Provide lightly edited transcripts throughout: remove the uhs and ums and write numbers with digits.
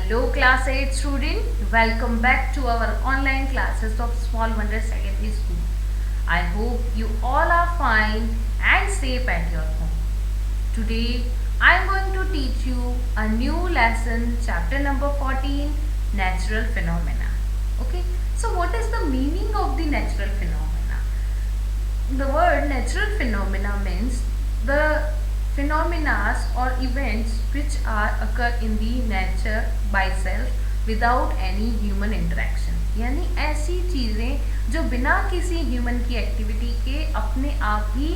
Hello class 8 student, welcome back to our online classes of Small Wonder Secondary School. I hope you all are fine and safe at your home. Today I am going to teach you a new lesson, chapter number 14, Natural Phenomena. Okay, so what is the meaning of the natural phenomena? The word natural phenomena means the phenomena or events which are occur in the nature by self without any human interaction, यानी ऐसी चीज़ें जो बिना किसी human की activity के अपने आप ही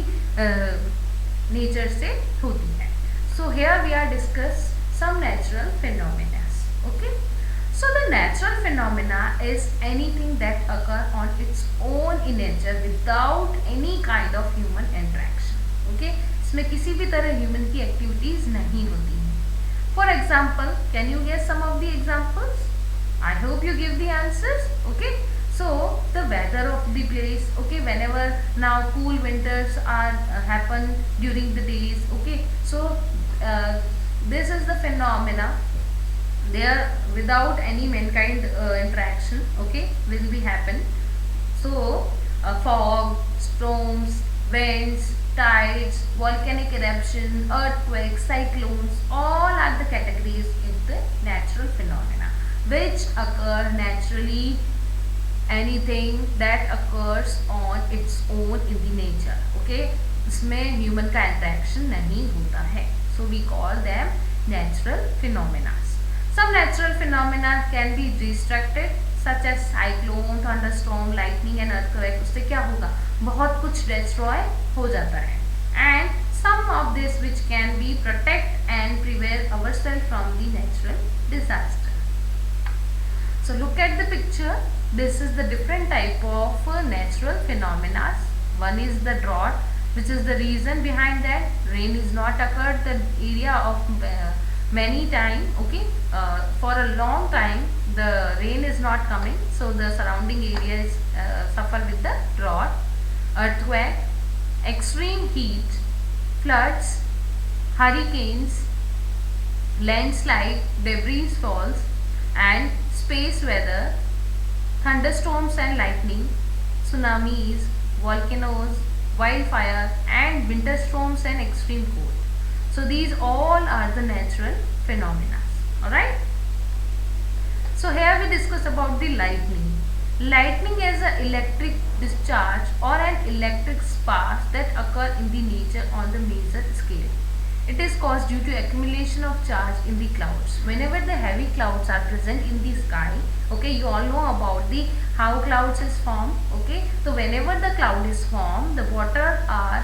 नेचर से होती है. So here we are discuss some natural phenomena. Okay, so the natural phenomena is anything that occur on its own in nature without any kind of human interaction. Okay, इसमें किसी भी तरह ह्यूमन की activities नहीं होती हैं. For example, can you guess some of the examples? I hope you give the answers. Okay, so the weather of the place, okay, whenever now cool winters are happen during the days. Okay, so this is the phenomena there without any mankind interaction, okay, will be happen. So fog, storms, winds, tides, volcanic eruption, earthquakes, cyclones, all are the categories in the natural phenomena which occur naturally. Anything that occurs on its own in the nature. Okay, इसमें human का interaction नहीं होता है. So we call them natural phenomena. Some natural phenomena can be destructive, such as cyclone, thunderstorm, lightning and earthquake. उससे क्या होगा? बहुत कुछ destroy हो जाता है. And some of this which can be protect and prevent ourselves from the natural disaster. So look at the picture. This is the different type of natural phenomena. One is the drought, which is the reason behind that rain is not occurred the area of many time. Okay, for a long time the rain is not coming, so the surrounding areas suffer with the drought. Earthquake, extreme heat, floods, hurricanes, landslide, debris falls, and space weather, thunderstorms and lightning, tsunamis, volcanoes, wildfire, and winter storms and extreme cold. So these all are the natural phenomena. Alright. So here we discuss about the lightning. Lightning is an electric discharge or an electric spark that occur in the nature on the major scale. It is caused due to accumulation of charge in the clouds. Whenever the heavy clouds are present in the sky, okay, you all know about the how clouds is formed. Okay, so whenever the cloud is formed, the water are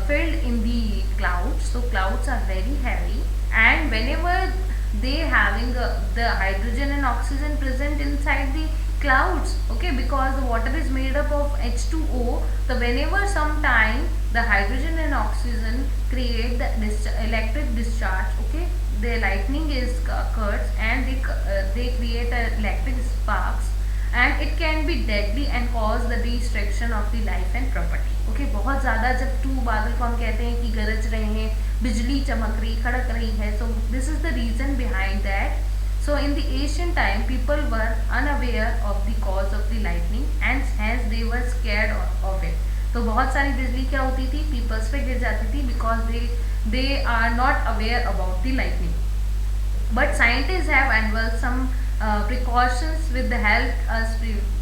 filled in the clouds. So clouds are very heavy, and whenever they having the hydrogen and oxygen present inside the clouds, okay, because the water is made up of H2O, so whenever sometime the hydrogen and oxygen create the electric discharge, okay, the lightning is occurs and they create electric sparks, and it can be deadly and cause the destruction of the life and property. Okay, बहुत ज़्यादा जब to बादल को हम कहते हैं कि गरज रहे हैं, बिजली चमक रही, खड़क रही है, so this is the reason behind that. So in the ancient time, people were unaware of the cause of the lightning and hence they were scared of it. तो बहुत सारी बिजली क्या होती थी, पीपल्स पे गिर जाती थी because they are not aware about the lightning. But scientists have unveiled some precautions with the help us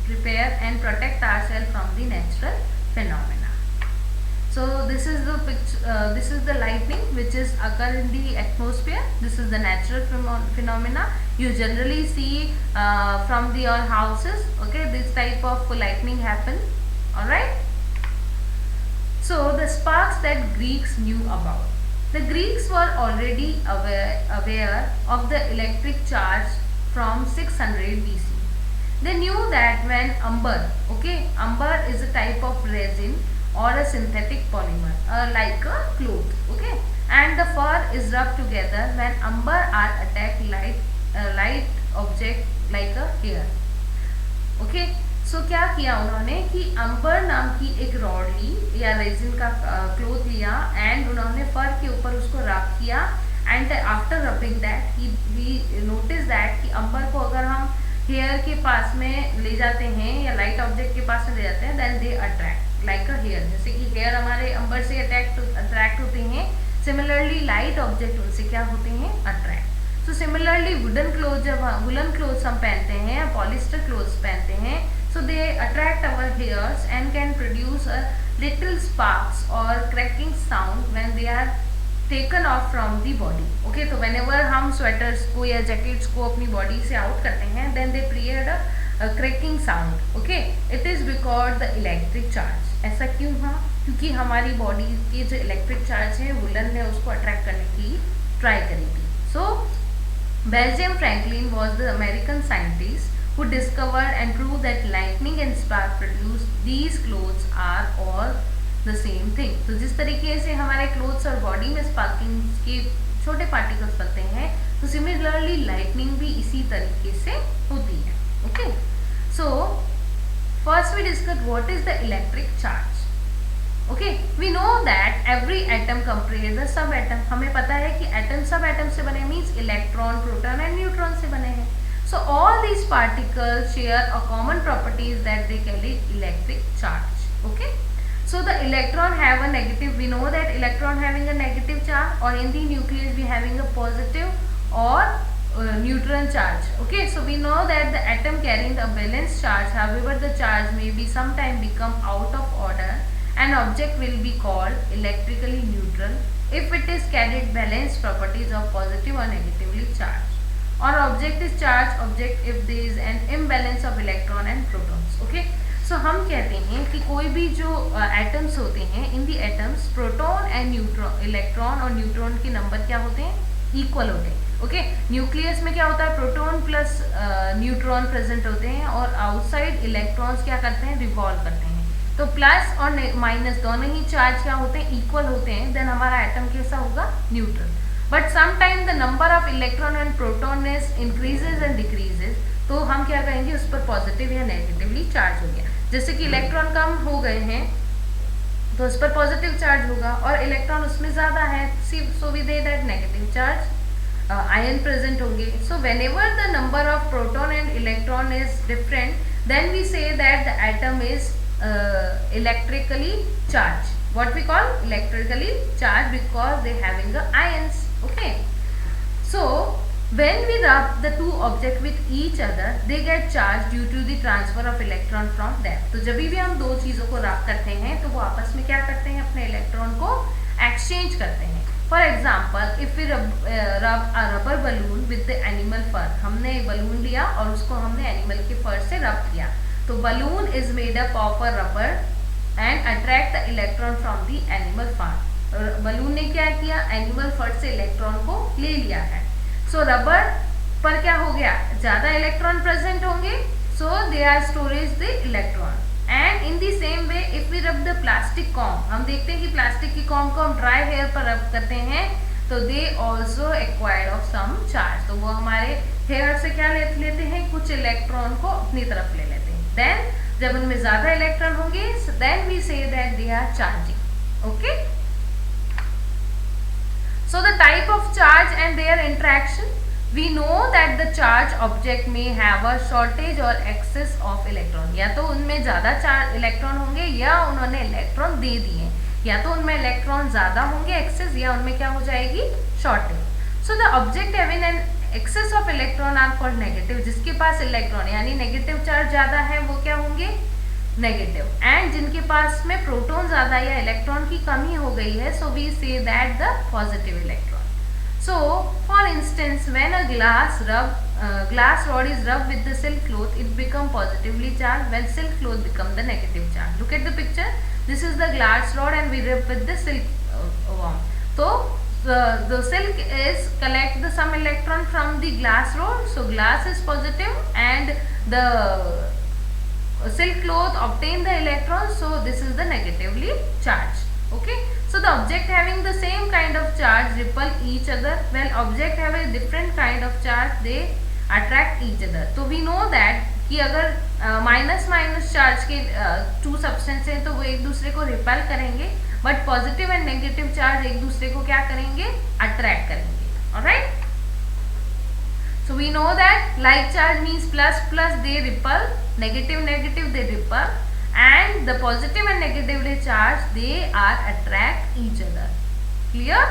prepare and protect ourselves from the natural phenomena. So this is the picture. This is the lightning which is occur in the atmosphere. This is the natural phenomena you generally see from your houses. Okay, this type of lightning happen. All right. So the sparks that Greeks knew about. The Greeks were already aware of the electric charge from 600 BC. They knew that when amber, okay, amber is a type of resin or a synthetic polymer like a cloth, okay, and the fur is rubbed together when amber are attacked light object like a hair. Okay, so क्या किया उन्होंने कि अंबर नाम की एक rod ली या resin का cloth लिया एंड उन्होंने फर के ऊपर उसको रब किया and after rubbing that we notice that कि अंबर को अगर हम हेयर के पास में ले जाते हैं या लाइट ऑब्जेक्ट के पास में ले जाते हैं, then they attract like a hair, जैसे कि हेयर हमारे अंबर से अट्रैक्ट होते हैं, सिमिलरली लाइट ऑब्जेक्ट उनसे क्या होते हैं, attract. So similarly wooden cloth, जब वुलन क्लोथ्स हम पहनते हैं या पॉलिस्टर क्लोथ्स पहनते हैं, so they attract our hairs and can produce a little sparks और cracking sound when they are taken off from the body. Okay, तो whenever हम स्वेटर्स को या जैकेट्स को अपनी बॉडी से आउट करते हैं, then they create a cracking sound. Okay, it is because the electric charge. ऐसा क्यों हुआ? क्योंकि हमारी बॉडी की जो इलेक्ट्रिक चार्ज है वुलन ने उसको अट्रैक्ट करने की ट्राई करी थी। So Benjamin Franklin was the American scientist who discovered and proved that lightning and spark produced these clothes are all the same thing। तो जिस तरीके से हमारे क्लोथ्स और बॉडी में स्पार्किंग के छोटे पार्टिकल्स बनते हैं, तो सिमिलरली लाइटनिंग भी इसी तरीके से होती है। Okay, so first we discuss what is the electric charge. Okay, we know that every atom comprises the sub atom. हमें पता है कि एटम सब एटम से बने, means electron, proton and neutron से बने हैं। So all these particles share a common properties that they carry electric charge. Okay. So the electron have a negative. We know that electron having a negative charge, or in the nucleus we having a positive or neutron charge. Okay. So we know that the atom carrying the balanced charge. However, the charge may be sometime become out of order. An object will be called electrically neutral if it is carried balanced properties of positive or negatively charged. Or object is charged object if there is an imbalance of electron and protons. Okay, so हम कहते हैं कि कोई भी जो atoms होते हैं, in the atoms proton and neutron, electron और न्यूट्रॉन के नंबर क्या होते हैं, इक्वल होते हैं। ओके, न्यूक्लियस में क्या होता है, प्रोटॉन प्लस न्यूट्रॉन प्रेजेंट होते हैं, और आउटसाइड इलेक्ट्रॉन्स क्या करते हैं, रिवॉल्व करते हैं। तो प्लस और माइनस दोनों ही चार्ज क्या होते हैं, इक्वल होते हैं, देन हमारा एटम कैसा होगा, neutral. But sometime the number of electron and proton increases and decreases, तो हम क्या कहेंगे, उस पर पॉजिटिव या नेगेटिवली चार्ज हो गया। जैसे कि इलेक्ट्रॉन कम हो गए हैं तो उस पर पॉजिटिव चार्ज होगा, और इलेक्ट्रॉन उसमें ज़्यादा है, so we they that negative charge, ion present होंगे। So whenever the number of proton and electron is different, then we say that the atom is electrically charge. What we call electrically charged because they having the ions. Okay, so when we rub the two objects with each other, they get charged due to the transfer of electron from them. तो जब भी हम दो चीज़ों को रब करते हैं तो वो आपस में क्या करते हैं, अपने इलेक्ट्रॉन को एक्सचेंज करते हैं। For example, if we rub a rubber balloon with the animal fur, हमने एक बलून लिया और उसको हमने एनिमल के फर से रब किया, तो balloon is made up of a rubber and attract the electron from the animal fur. Balloon ने क्या किया, एनिमल फर से इलेक्ट्रॉन को ले लिया है। सो रबर पर क्या हो गया, ज्यादा इलेक्ट्रॉन प्रेजेंट होंगे, so they are storage the electron. And in the same way if we rub the plastic comb, हम देखते हैं कि प्लास्टिक की कॉम को हम ड्राई हेयर पर रब करते हैं, तो they also acquired of some charge, तो वो हमारे हेयर से क्या लेते हैं, कुछ इलेक्ट्रॉन को अपनी तरफ ले लेते हैं। देन जब उनमें ज्यादा इलेक्ट्रॉन होंगे, then we say that they are charging. Okay, so the type of charge and their interaction, we know that the charge object में हैव अ शॉर्टेज और एक्सेस ऑफ इलेक्ट्रॉन, या तो उनमें ज्यादा चार्ज इलेक्ट्रॉन होंगे या उन्होंने इलेक्ट्रॉन दे दिए, या तो उनमें इलेक्ट्रॉन ज्यादा होंगे एक्सेस, या उनमें क्या हो जाएगी, shortage. So the object having an excess of electron are called negative, जिसके पास इलेक्ट्रॉन यानी नेगेटिव चार्ज ज्यादा है वो क्या होंगे, नेगेटिव। एंड जिनके पास में प्रोटॉन ज्यादा या इलेक्ट्रॉन की कमी हो गई है, so we say that the positive electron. So for instance when a glass rod is rubbed with the silk cloth, it become positively charged, when silk cloth become the negative charge. Look at the picture, this is the glass rod and we rub with the silk worm. So the silk is collect the some electron from the glass rod, so glass is positive and the silk cloth obtain the electron, so this is the negatively charged. Okay, so the object having the same kind of charge repel each other, while object have a different kind of charge they attract each other. तो we know that कि अगर minus minus charge के to substance हैं तो वो एक दूसरे को रिपेल करेंगे, but positive and negative charge एक दूसरे को क्या करेंगे, अट्रैक्ट करेंगे। Alright? So we know that like charge means plus plus they repel, negative negative they repel, and the positive and negatively charged they are attract each other. Clear?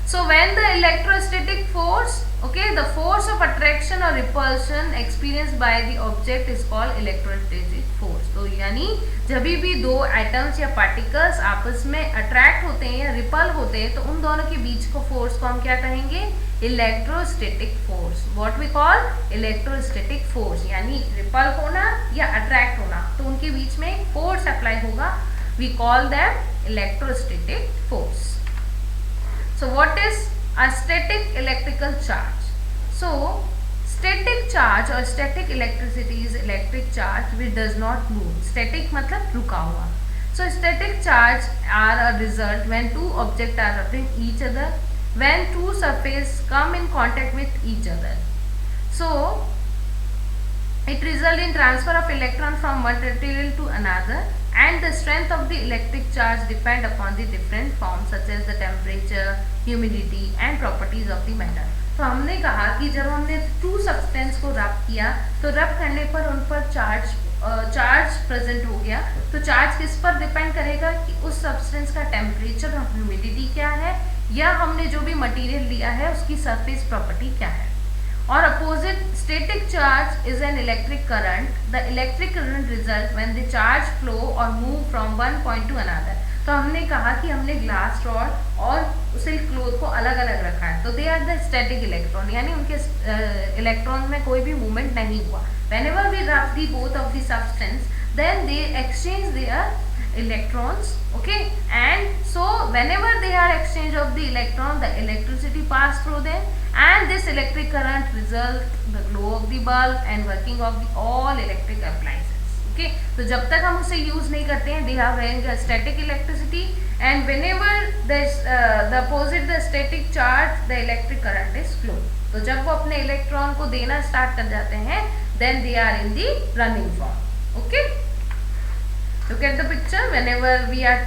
So when the electrostatic force, okay, the force of attraction or repulsion experienced by the object is called electrostatic force. तो यानी जब भी दो atoms या particles आपस में attract होते हैं या रिपल होते हैं तो उन दोनों के बीच को फोर्स को हम क्या कहेंगे? Electrostatic force. What we call electrostatic force, यानी रिपल होना या अट्रैक्ट होना तो उनके बीच में फोर्स अप्लाई होगा. We call them electrostatic force. So what is a static electrical charge? So static charge or static electricity is electric charge which does not move. Static मतलब रुका हुआ. So static charge are a result when two objects are rubbing each other, when two surfaces come in contact with each other. So it results in transfer of electron from one material to another, and the strength of the electric charge depend upon the different forms such as the temperature, humidity and properties of the matter. तो हमने कहा कि जब हमने to substance को रब किया तो रब करने पर उन पर चार्ज प्रेजेंट हो गया. तो चार्ज किस पर डिपेंड करेगा कि उस सब्सटेंस का टेम्परेचर और ह्यूमिडिटी क्या है, या हमने जो भी मटेरियल लिया है उसकी सरफेस प्रॉपर्टी क्या है. और opposite static charge is an electric current. The electric current results when the charge flow or move from one point to another. तो हमने कहा कि हमने ग्लास रॉड और सिल्क क्लोथ को अलग अलग रखा है तो they are the static electron, यानी उनके इलेक्ट्रॉन में कोई भी मूवमेंट नहीं हुआ. whenever we rub the both of the substance then they exchange their electrons, okay, and so whenever they are exchange of the electron the electricity pass through them and this electric current result the glow of the bulb and working of the all electric appliances. Okay, तो जब तक हम उसे use नहीं करते हैं they are having a static electricity, and whenever the opposite the static charge the electric current is flow. तो जब वो अपने इलेक्ट्रॉन को देना स्टार्ट कर जाते हैं then they are in the running form. Okay, look at the picture. Whenever we are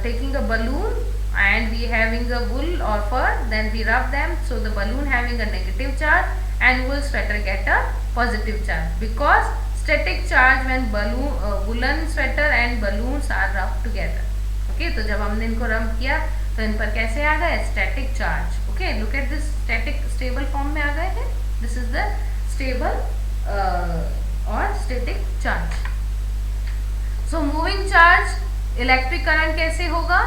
taking a balloon and we having a wool or fur, then we rub them, so the balloon having a negative charge and wool sweater get a positive charge because static charge when balloon woolen sweater and balloons are rubbed together. Okay, तो जब हमने इनको रब किया तो इन पर कैसे आ गए? Static charge. Okay, look at this static stable form में आ गए हैं. दिस इज द स्टेबल और static charge. So moving charge electric current कैसे होगा?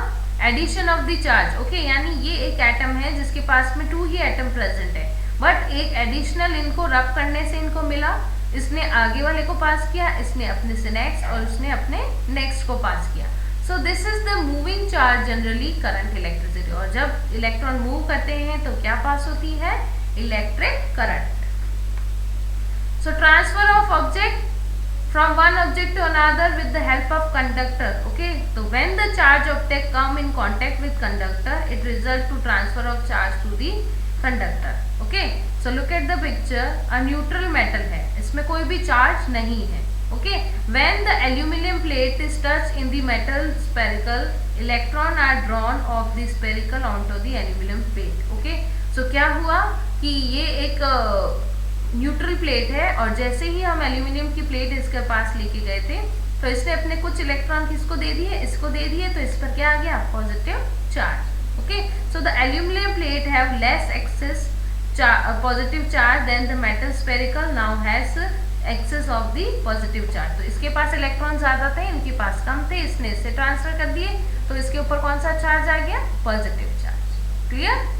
Addition of the charge. Okay, यानी ये एक एटम है जिसके पास में टू ही एटम प्रेजेंट है, बट एक एडिशनल इनको रब करने से इनको मिला. इसने आगे वाले को पास किया, इसने अपने से नेक्स्ट और उसने अपने नेक्स्ट को पास किया. So this is the moving charge generally current electricity. और जब इलेक्ट्रॉन मूव करते हैं तो क्या पास होती है? Electric current. So transfer of object from one object to another with the help of conductor. Okay, so when the charge object come in contact with conductor it result to transfer of charge to the conductor. Okay, so look at the picture. a neutral metal है, इसमें कोई भी charge नहीं है. Okay, when the aluminum plate is touched in the metal spherical electron are drawn off the spherical onto the aluminum plate. Okay, so क्या हुआ कि ये एक न्यूट्रल प्लेट है और जैसे ही हम एल्यूमिनियम की प्लेट इसके पास लेके गए थे तो इसने अपने कुछ इलेक्ट्रॉन किसको दे दिए? इसको दे दिए. तो इस पर क्या आ गया? Positive charge. Okay, so the aluminium plate have less excess positive charge then the metal spherical now has excess of the positive charge. तो इसके पास इलेक्ट्रॉन ज्यादा थे, इनके पास कम थे, इसने इससे ट्रांसफर कर दिए तो इसके ऊपर कौन सा चार्ज आ गया? Positive charge. Clear?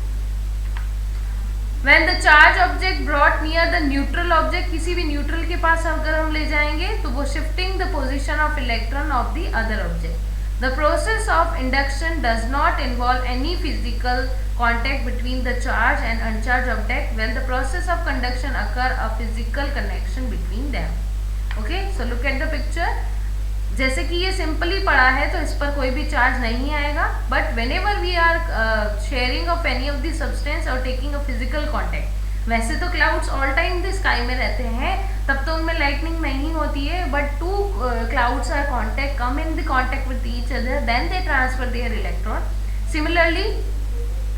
When the charge object brought near the neutral object, किसी भी न्यूट्रल के पास अगर हम ले जाएंगे तो वो shifting the position of electron of the other object. The process of induction does not involve any physical contact between the charged and uncharged object. When the process of conduction occur, a physical connection between them. Okay, so look at the picture. जैसे कि ये simply पड़ा है तो इस पर कोई भी चार्ज नहीं आएगा, but whenever we are sharing of any of the substance और टेकिंग अ फिजिकल कॉन्टेक्ट. वैसे तो clouds all time the sky में रहते हैं, तब तो उनमें लाइटनिंग नहीं होती है, but two clouds are come in the contact with each other then they transfer their electron. Similarly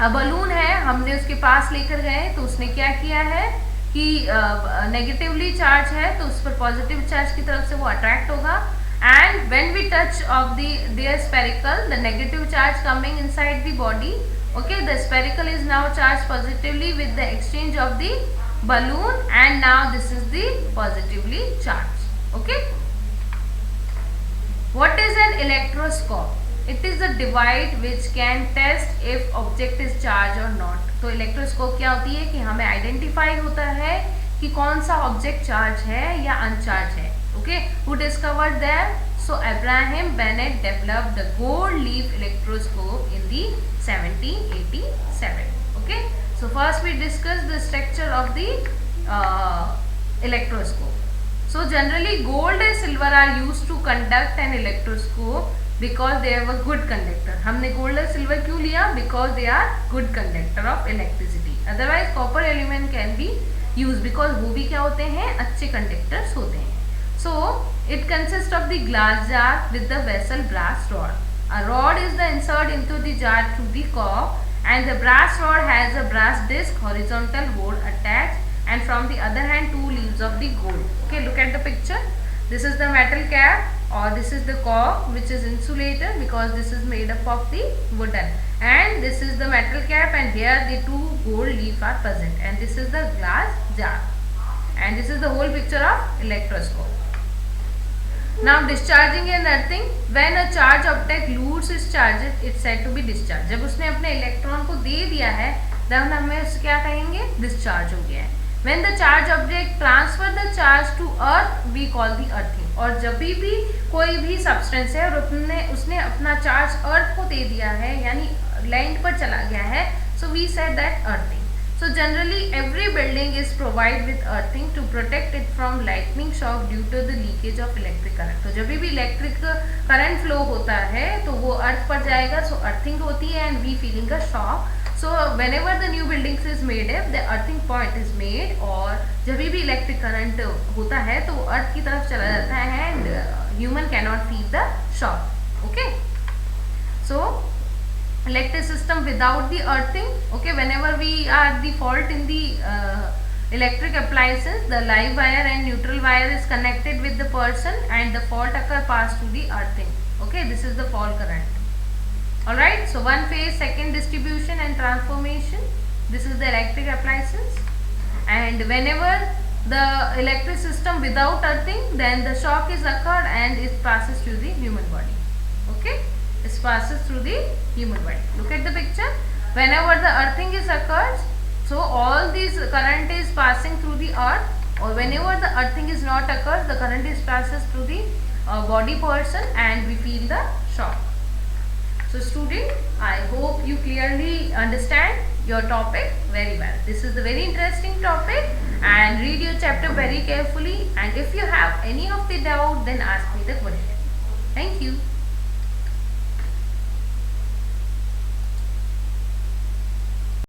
अब बलून है, हमने उसके पास लेकर गए तो उसने क्या किया है कि नेगेटिवली चार्ज है तो उस पर पॉजिटिव चार्ज की तरफ से वो अट्रैक्ट होगा, and when we touch of their spherical the negative charge coming inside the body, okay, the spherical is now charged positively with the exchange of the balloon, and now this is the positively charged. Okay, what is an electroscope? It is a device which can test if object is charged or not. तो electroscope क्या होती है कि हमें identify होता है कि कौन सा ऑब्जेक्ट चार्ज है या अनचार्ज है. Okay, who discovered that? So Abraham Bennett developed the gold leaf electroscope in the 1787. Okay, so first we discussed the structure of the electroscope. So generally gold and silver are used to conduct an electroscope because they are a good conductor. हमने gold और silver क्यों लिया? Because they are good conductor of electricity. Otherwise copper element can be used because वो भी क्या होते हैं? अच्छे conductors होते हैं. So it consists of the glass jar with the vessel brass rod. A rod is the insert into the jar through the cork, and the brass rod has a brass disc horizontal hole attached, and from the other hand 2 leaves of the gold. Okay, look at the picture. This is the metal cap, or this is the cork which is insulated because this is made up of the wooden, and this is the metal cap, and here the 2 gold leaf are present, and this is the glass jar, and this is the whole picture of electroscope. Now discharging and earthing. When a charged object loses its charges, it's said to be discharged. जब उसने अपने electron को दे दिया है तब हमें उसे क्या कहेंगे? डिस्चार्ज हो गया है. When the charged object transfer the charge to earth, we call the earthing. और जब भी कोई भी सब्सटेंस है और उसने अपना चार्ज अर्थ को दे दिया है यानी लैंड पर चला गया है, so we said that earthing. So generally every building is provided with earthing to protect it from lightning shock due to the leakage of electric current. तो जब भी इलेक्ट्रिक करंट फ्लो होता है तो वो अर्थ पर जाएगा, so earthing होती है and we feeling a shock. So whenever the new buildings is made up, the earthing point is made, और जब भी इलेक्ट्रिक करंट होता है तो वो अर्थ की तरफ चला जाता है and human cannot feel the shock. Okay, so electric system without the earthing. Okay, whenever we are the fault in the electric appliances, the live wire and neutral wire is connected with the person and the fault occur pass to the earthing. Okay, this is the fault current. Alright, so one phase, second distribution and transformation. This is the electric appliances, and whenever the electric system without earthing, then the shock is occurred and it passes to the human body. Okay, it passes through the human body. Look at the picture. Whenever the earthing is occurs, so all this current is passing through the earth, or whenever the earthing is not occurs, the current is passes through the body person and we feel the shock. So student, I hope you clearly understand your topic very well. This is a very interesting topic, and read your chapter very carefully, and if you have any of the doubt, then ask me the question. Thank you.